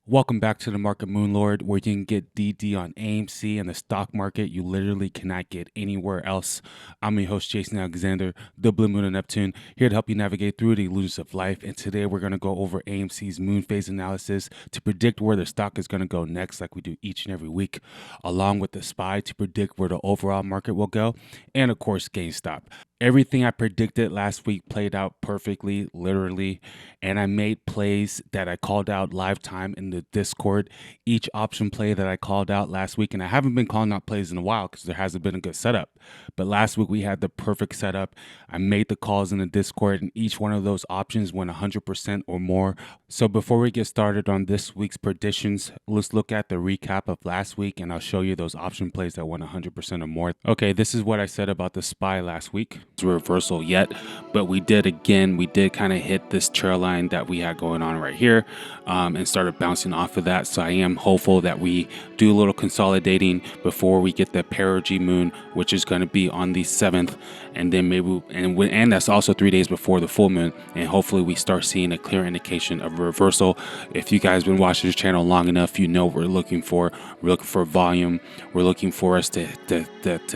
Welcome back to the Market Moon Lord, where you can get DD on AMC and the stock market you literally cannot get anywhere else. I'm your host, Jason Alexander, the Blue Moon of Neptune, here to help you navigate through the illusions of life. And today we're going to go over AMC's moon phase analysis to predict where the stock is going to go next, like we do each and every week, along with the SPY to predict where the overall market will go, and of course, Gamestop. Everything I predicted last week played out perfectly, literally, and I made plays that I called out live time in the Discord. Each option play that I called out last week, and I haven't been calling out plays in a while because there hasn't been a good setup. But last week we had the perfect setup. I made the calls in the Discord, and each one of those options went 100% or more. So before we get started on this week's predictions, let's look at the recap of last week, and I'll show you those option plays that went 100% or more. Okay, this is what I said about the SPY last week. Reversal yet, but we did kind of hit this trail line that we had going on right here, and started bouncing off of that. So I am hopeful that we do a little consolidating before we get the perigee moon, which is going to be on the 7th, and then and that's also 3 days before the full moon, and hopefully we start seeing a clear indication of a reversal. If you guys been watching this channel long enough, you know what we're looking for. We're looking for volume. We're looking for us to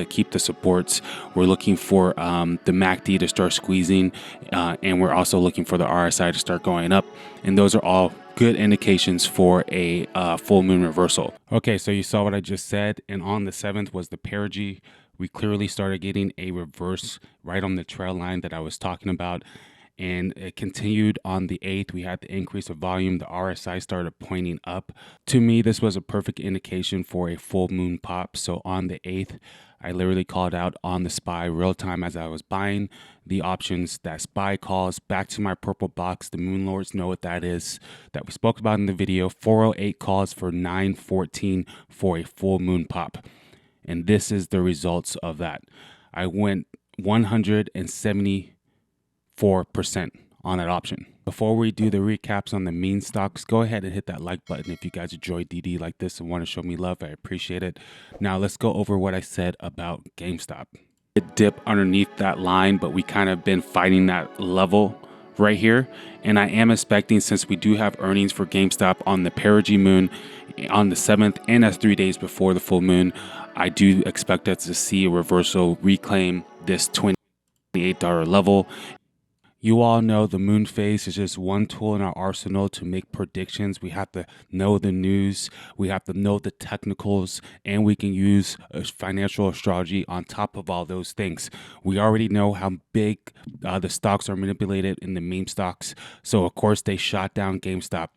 keep the supports. We're looking for the MACD to start squeezing, and we're also looking for the RSI to start going up, and those are all good indications for a full moon reversal. Okay, so you saw what I just said, and on the 7th was the perigee. We clearly started getting a reverse right on the trail line that I was talking about, and it continued on the 8th. We had the increase of volume. The RSI started pointing up. To me, this was a perfect indication for a full moon pop. So on the 8th, I literally called out on the SPY real time as I was buying the options that SPY calls back to my purple box. The Moon Lords know what that is, that we spoke about in the video. 408 calls for 914 for a full moon pop. And this is the results of that. I went 174% on that option. Before we do the recaps on the meme stocks, go ahead and hit that like button if you guys enjoy DD like this and want to show me love. I appreciate it. Now let's go over what I said about GameStop. It dipped underneath that line, but we kind of been fighting that level right here. And I am expecting, since we do have earnings for GameStop on the perigee moon on the 7th, and that's 3 days before the full moon, I do expect us to see a reversal, reclaim this $28 level. You all know the moon phase is just one tool in our arsenal to make predictions. We have to know the news, we have to know the technicals, and we can use financial astrology on top of all those things. We already know how big the stocks are manipulated in the meme stocks. So of course they shot down GameStop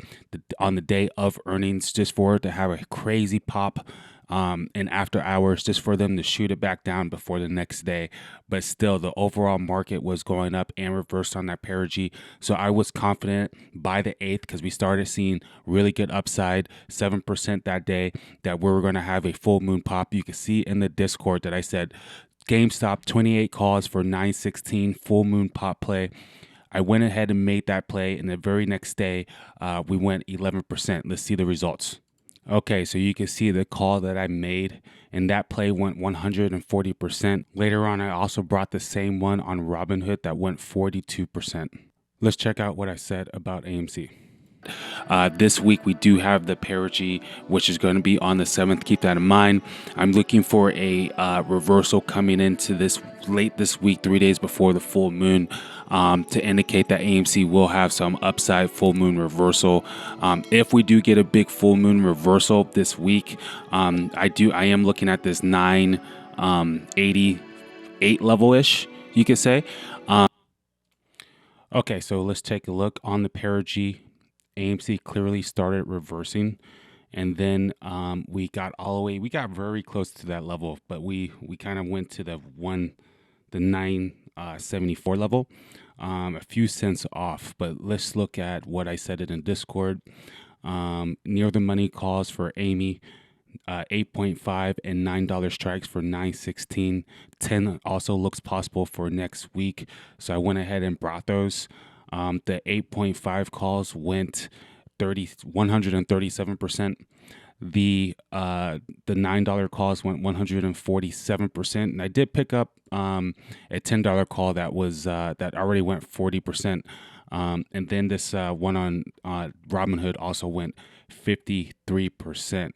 on the day of earnings just for it to have a crazy pop. And after hours, just for them to shoot it back down before the next day. But still, the overall market was going up and reversed on that perigee. So I was confident by the 8th, because we started seeing really good upside, 7% that day, that we were going to have a full moon pop. You can see in the Discord that I said GameStop 28 calls for 916 full moon pop play. I went ahead and made that play, and the very next day, we went 11%. Let's see the results. Okay, so you can see the call that I made, and that play went 140%. Later on, I also brought the same one on Robinhood that went 42%. Let's check out what I said about AMC. This week we do have the perigee, which is going to be on the 7th. Keep that in mind. I'm looking for a reversal coming into this late this week, 3 days before the full moon, to indicate that AMC will have some upside full moon reversal. If we do get a big full moon reversal this week, I am looking at this 988 level-ish, you could say. Okay, so let's take a look on the perigee. AMC clearly started reversing, and then we got very close to that level, but we kind of went to the 974 level, a few cents off. But let's look at what I said in Discord. Near the money calls for Amy, 8.5 and $9 strikes for 916. 10 also looks possible for next week, so I went ahead and brought those. The 8.5 calls went 137%. The $9 calls went 147%, and I did pick up a $10 call that was that already went 40%. And then this one on Robinhood also went 53%.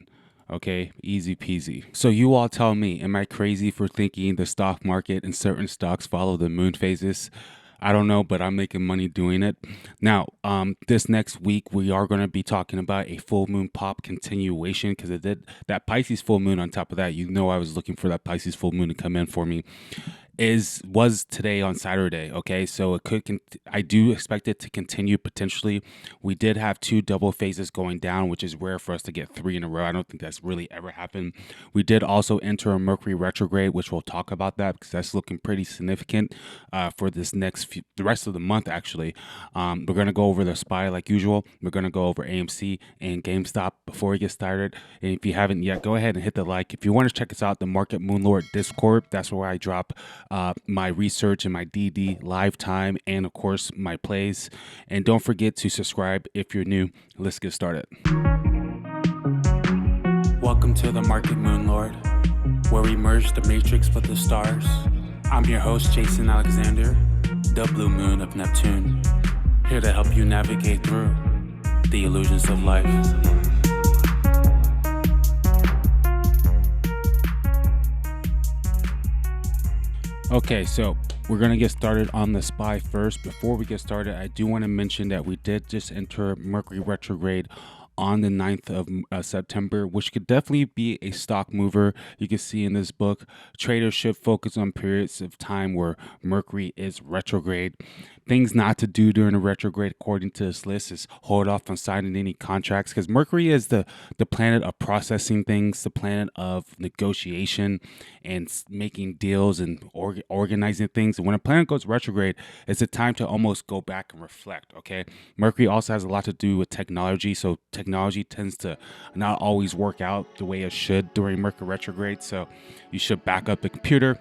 Okay, easy peasy. So you all tell me, am I crazy for thinking the stock market and certain stocks follow the moon phases? I don't know, but I'm making money doing it. Now, this next week, we are going to be talking about a full moon pop continuation because it did that Pisces full moon on top of that. You know, I was looking for that Pisces full moon to come in for me. Was today on Saturday. Okay, so it could I do expect it to continue potentially. We did have 2 double phases going down, which is rare for us to get 3 in a row. I don't think that's really ever happened. We did also enter a Mercury retrograde, which we'll talk about that because that's looking pretty significant for this the rest of the month actually. We're gonna go over the SPY like usual. We're gonna go over AMC and Gamestop before we get started. And if you haven't yet, go ahead and hit the like. If you want to check us out, the Market Moonlord Discord, that's where I drop my research and my DD live time, and of course my plays. And don't forget to subscribe if you're new. Let's get started. Welcome to the Market Moonlord, where we merge the matrix with the stars. I'm your host, Jason Alexander, the blue moon of Neptune, here to help you navigate through the illusions of life. Okay, so we're going to get started on the SPY first. Before we get started, I do want to mention that we did just enter Mercury retrograde on the 9th of September, which could definitely be a stock mover. You can see in this book, traders should focus on periods of time where Mercury is retrograde. Things not to do during a retrograde, according to this list, is hold off on signing any contracts, because Mercury is the planet of processing things, the planet of negotiation and making deals and organizing things. And when a planet goes retrograde, it's a time to almost go back and reflect, okay? Mercury also has a lot to do with technology, so technology tends to not always work out the way it should during Mercury retrograde, so you should back up the computer.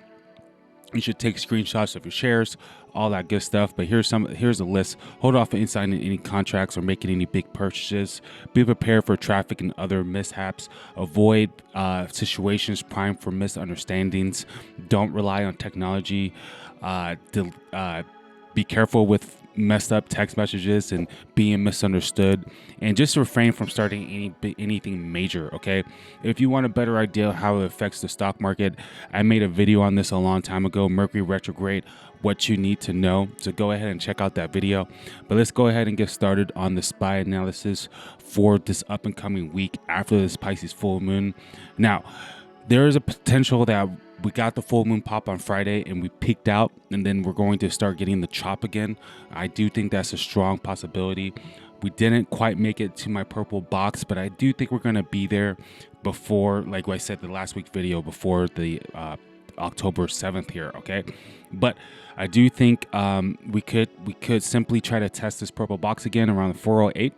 You should take screenshots of your shares, all that good stuff. But here's a list. Hold off on signing any contracts or making any big purchases. Be prepared for traffic and other mishaps. Avoid situations prime for misunderstandings. Don't rely on technology. Be careful with messed up text messages and being misunderstood, and just refrain from starting anything major. Okay, if you want a better idea how it affects the stock market, I made a video on this a long time ago, Mercury retrograde, what you need to know, so go ahead and check out that video. But let's go ahead and get started on the SPY analysis for this up and coming week after this Pisces full moon. Now, there is a potential that we got the full moon pop on Friday and we peaked out, and then we're going to start getting the chop again. I do think that's a strong possibility. We didn't quite make it to my purple box, but I do think we're going to be there before, like I said, the last week video, before the October 7th here, okay? But I do think we could simply try to test this purple box again around the 408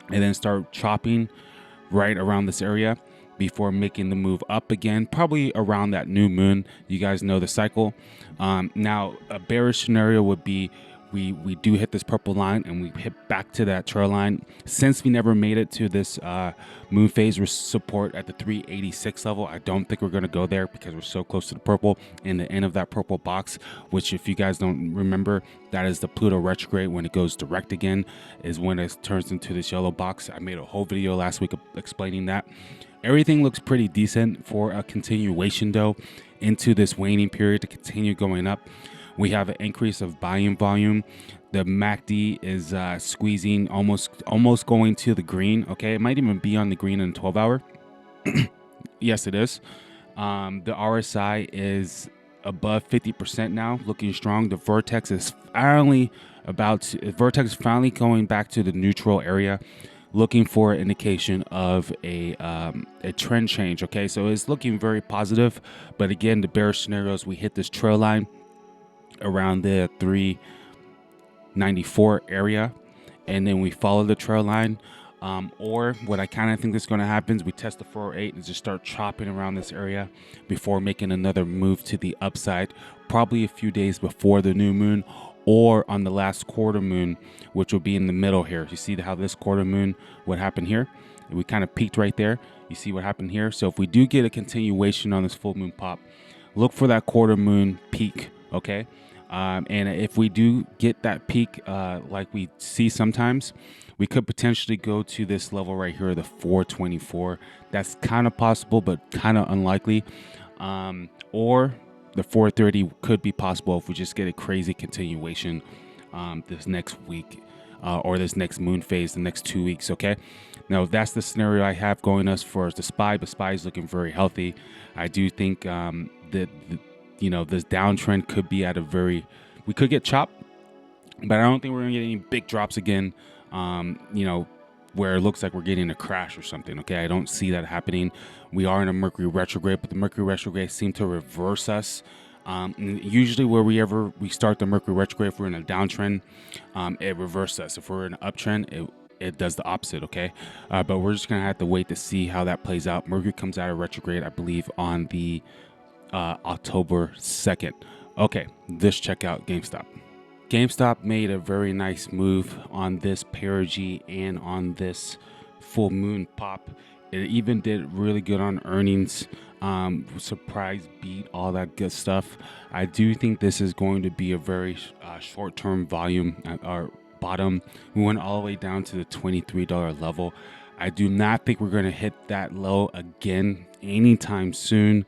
and then start chopping right around this area before making the move up again, probably around that new moon. You guys know the cycle. Now, a bearish scenario would be we do hit this purple line and we hit back to that trail line. Since we never made it to this moon phase support at the 386 level, I don't think we're going to go there because we're so close to the purple and the end of that purple box, which, if you guys don't remember, that is the Pluto retrograde. When it goes direct again is when it turns into this yellow box. I made a whole video last week explaining that. Everything looks pretty decent for a continuation, though, into this waning period to continue going up. We have an increase of buying volume. The MACD is squeezing, almost going to the green. Okay, it might even be on the green in 12 hour. Yes, it is. The RSI is above 50% now, looking strong. The Vertex is finally going back to the neutral area, looking for an indication of a trend change. Okay, so it's looking very positive. But again, the bearish scenarios, we hit this trail line around the 394 area, and then we follow the trail line. Or what I kind of think is going to happen is we test the 408 and just start chopping around this area before making another move to the upside, probably a few days before the new moon or on the last quarter moon, which will be in the middle here. You see how this quarter moon, what happened here? We kind of peaked right there. You see what happened here? So if we do get a continuation on this full moon pop, look for that quarter moon peak, okay? And if we do get that peak, like we see sometimes, we could potentially go to this level right here, the 424. That's kind of possible, but kind of unlikely. Or the 430 could be possible if we just get a crazy continuation this next week or this next moon phase, the next 2 weeks. Okay. Now, that's the scenario I have going us for the SPY, but SPY is looking very healthy. I do think that this downtrend could be at we could get chopped, but I don't think we're gonna get any big drops again. Where it looks like we're getting a crash or something. Okay, I don't see that happening. We are in a Mercury retrograde, but the Mercury retrograde seemed to reverse us. And usually, wherever we start the Mercury retrograde, if we're in a downtrend, it reverses us. If we're in an uptrend, it does the opposite. Okay, but we're just gonna have to wait to see how that plays out. Mercury comes out of retrograde, I believe, on the October 2nd. Okay, let's check out Gamestop. Gamestop made a very nice move on this perigee and on this full moon pop. It even did really good on earnings, surprise beat, all that good stuff. I do think this is going to be a very short-term volume at our bottom. We went all the way down to the $23 level. I do not think we're going to hit that low again anytime soon.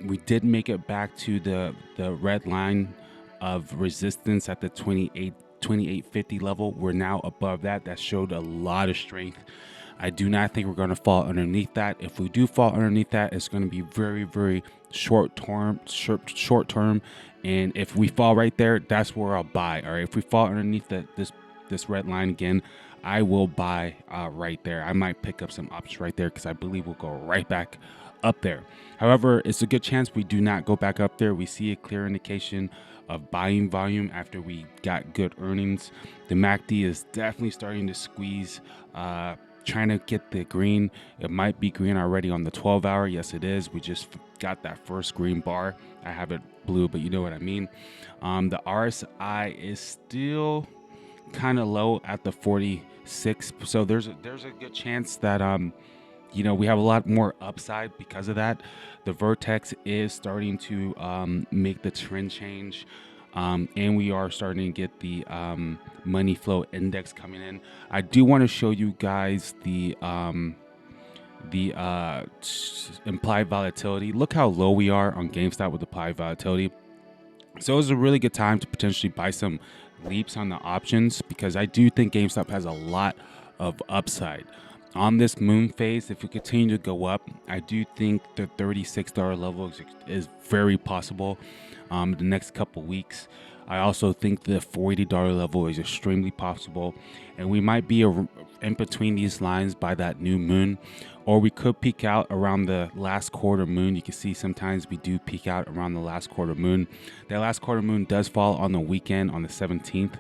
We did make it back to the red line of resistance at the 2850 level. We're now above that. That showed a lot of strength. I do not think we're going to fall underneath that. If we do fall underneath that, it's going to be very, very short term. And if we fall right there, that's where I'll buy. All right. If we fall underneath this red line again, I will buy right there. I might pick up some ups right there because I believe we'll go right back up there. However, it's a good chance we do not go back up there. We see a clear indication of buying volume after we got good earnings. The MACD is definitely starting to squeeze, trying to get the green. It might be green already on the 12-hour. Yes, it is. We just got that first green bar. I have it blue, but you know what I mean. The RSI is still kind of low at the 46. So there's a good chance that we have a lot more upside because of that. The vertex is starting to make the trend change, and we are starting to get the money flow index coming in. I do want to show you guys the implied volatility. Look how low we are on GameStop with implied volatility. So it's a really good time to potentially buy some leaps on the options because I do think GameStop has a lot of upside. On this moon phase, if we continue to go up, I do think the $36 level is very possible the next couple weeks. I also think the $40 level is extremely possible, and we might be in between these lines by that new moon, or we could peak out around the last quarter moon. You can see sometimes we do peak out around the last quarter moon. That last quarter moon does fall on the weekend on the 17th.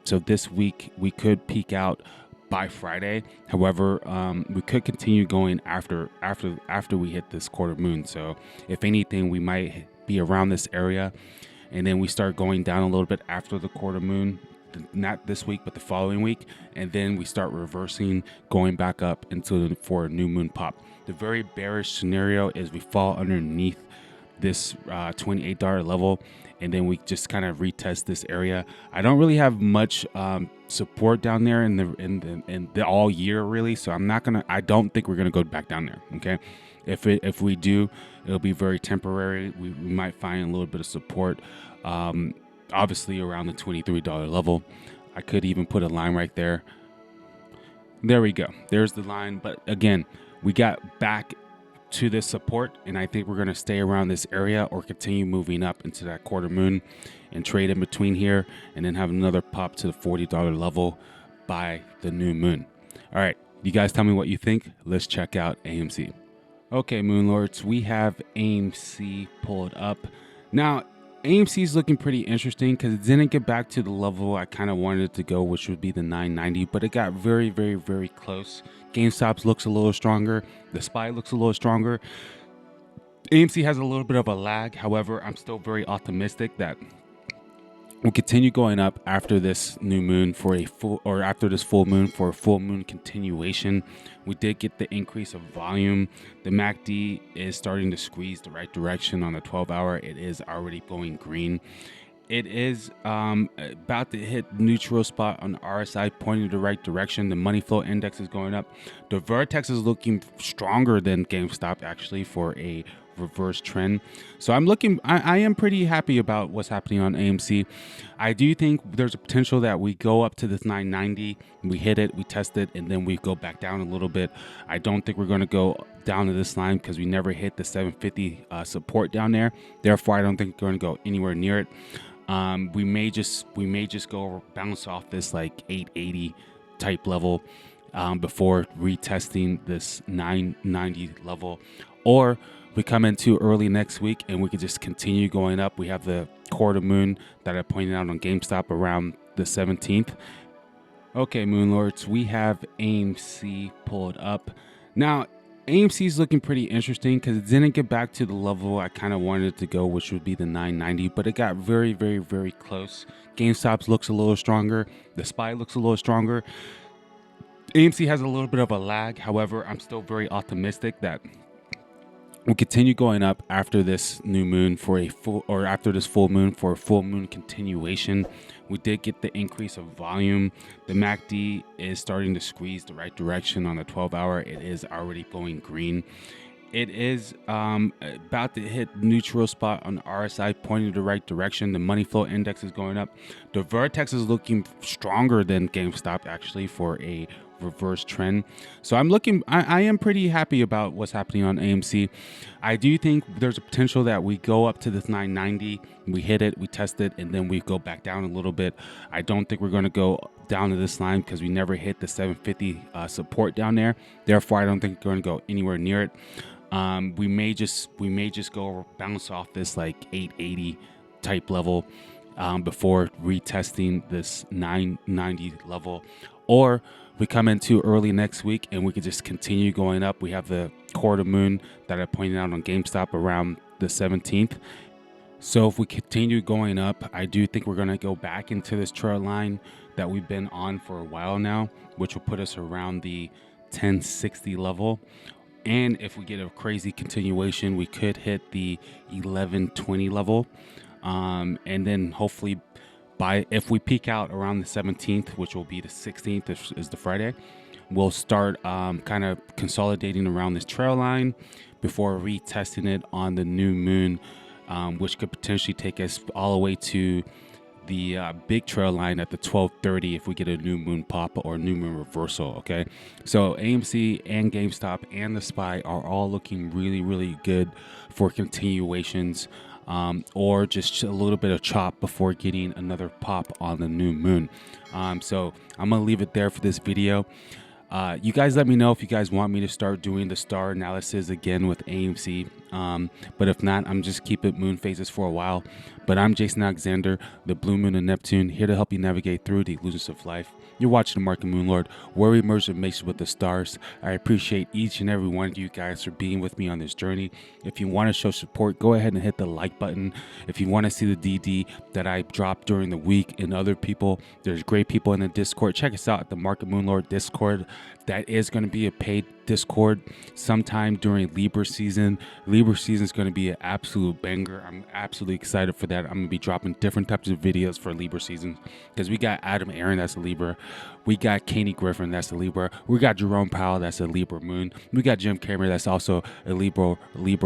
So this week we could peak out by Friday. However, we could continue going after we hit this quarter moon. So if anything, we might be around this area, and then we start going down a little bit after the quarter moon, not this week, but the following week. And then we start reversing, going back up for a new moon pop. The very bearish scenario is we fall underneath this $28 level, and then we just kind of retest this area. I don't really have much support down there in the all year really, so I don't think we're gonna go back down there. Okay, if we do, it'll be very temporary. We might find a little bit of support, obviously around the $23 level. I could even put a line right there. There we go. There's the line. But again, we got back to this support, and I think we're going to stay around this area or continue moving up into that quarter moon and trade in between here, and then have another pop to the $40 level by the new moon. All right, you guys tell me what you think. Let's check out AMC. Okay, Moon Lords, we have AMC pulled up. Now, AMC is looking pretty interesting because it didn't get back to the level I kind of wanted it to go, which would be the 990, but it got very, very, very close. GameStop looks a little stronger. The SPY looks a little stronger. AMC has a little bit of a lag. However, I'm still very optimistic that we'll continue going up after this new moon after this full moon for a full moon continuation. We did get the increase of volume. The MACD is starting to squeeze the right direction on the 12-hour. It is already going green. It is about to hit neutral spot on the RSI, pointing the right direction. The money flow index is going up. The Vertex is looking stronger than GameStop actually for a reverse trend. So I am pretty happy about what's happening on AMC. I do think there's a potential that we go up to this 990, we hit it, we test it, and then we go back down a little bit. I don't think we're going to go down to this line because we never hit the 750 support down there. Therefore, I don't think we're going to go anywhere near it. We may just go bounce off this like 880 type level before retesting this 990 level, or we come into early next week and we could just continue going up. We have the quarter moon that I pointed out on GameStop around the 17th. Okay, Moon Lords, we have AMC pulled up. Now, AMC is looking pretty interesting because it didn't get back to the level I kind of wanted it to go, which would be the 990, but it got very, very, very close. GameStop looks a little stronger. The SPY looks a little stronger. AMC has a little bit of a lag. However, I'm still very optimistic that we'll continue going up after this new moon for a full, or after this full moon for a full moon continuation. We did get the increase of volume. The MACD is starting to squeeze the right direction on the 12-hour. It is already going green. It is about to hit neutral spot on the RSI, pointing the right direction. The money flow index is going up. The Vertex is looking stronger than GameStop actually for a reverse trend. So I am pretty happy about what's happening on AMC. I do think there's a potential that we go up to this 990, we hit it, we test it, and then we go back down a little bit. I don't think we're going to go down to this line because we never hit the 750 support down there. Therefore, I don't think we're going to go anywhere near it. We may just go bounce off this like 880 type level before retesting this 990 level, or we come into early next week and we could just continue going up. We have the quarter moon that I pointed out on GameStop around the 17th. So if we continue going up, I do think we're going to go back into this trend line that we've been on for a while now, which will put us around the 1060 level. And if we get a crazy continuation, we could hit the 1120 level. And then hopefully if we peak out around the 17th, which will be the 16th is the Friday, we'll start kind of consolidating around this trail line before retesting it on the new moon, which could potentially take us all the way to the big trail line at the 1230 if we get a new moon pop or new moon reversal. Okay, so AMC and GameStop and the SPY are all looking really, really good for continuations, or just a little bit of chop before getting another pop on the new moon. So I'm gonna leave it there for this video. You guys let me know if you guys want me to start doing the star analysis again with AMC. But if not, I'm just keep it moon phases for a while. But I'm Jason Alexander, the Blue Moon of Neptune, here to help you navigate through the illusions of life. You're watching the Market Moon Lord, where we merge the matrix with the stars. I appreciate each and every one of you guys for being with me on this journey. If you want to show support, go ahead and hit the like button. If you want to see the DD that I dropped during the week and other people, there's great people in the Discord. Check us out at the Market Moon Lord Discord. That is going to be a paid Discord sometime during Libra season. Libra season is going to be an absolute banger. I'm absolutely excited for that. I'm going to be dropping different types of videos for Libra season because we got Adam Aaron, that's a Libra. We got Kenny Griffin, that's a Libra. We got Jerome Powell, that's a Libra moon. We got Jim Cramer, that's also a Libra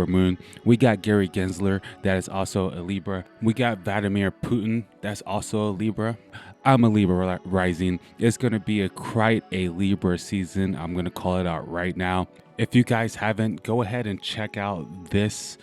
moon. We got Gary Gensler, that is also a Libra. We got Vladimir Putin, that's also a Libra. I'm a Libra rising. It's going to be quite a Libra season. I'm going to call it out right now. If you guys haven't, go ahead and check out this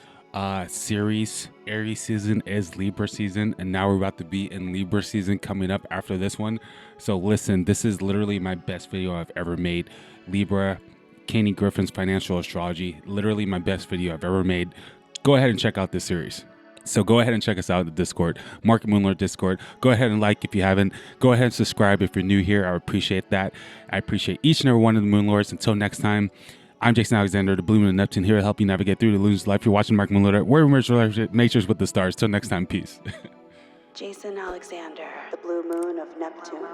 series. Aries season is Libra season, and now we're about to be in Libra season coming up after this one. So listen, this is literally my best video I've ever made. Libra, Kenny Griffin's financial astrology, literally my best video I've ever made. Go ahead and check out this series. So go ahead and check us out at the Discord, Market Moon Lord Discord. Go ahead and like if you haven't. Go ahead and subscribe if you're new here. I appreciate that. I appreciate each and every one of the Moon Lords. Until next time, I'm Jason Alexander, the Blue Moon of Neptune, here to help you navigate through the illusions of life. You're watching Market Moon Lord, where we merge natures with the stars. Till next time, peace. Jason Alexander, the Blue Moon of Neptune.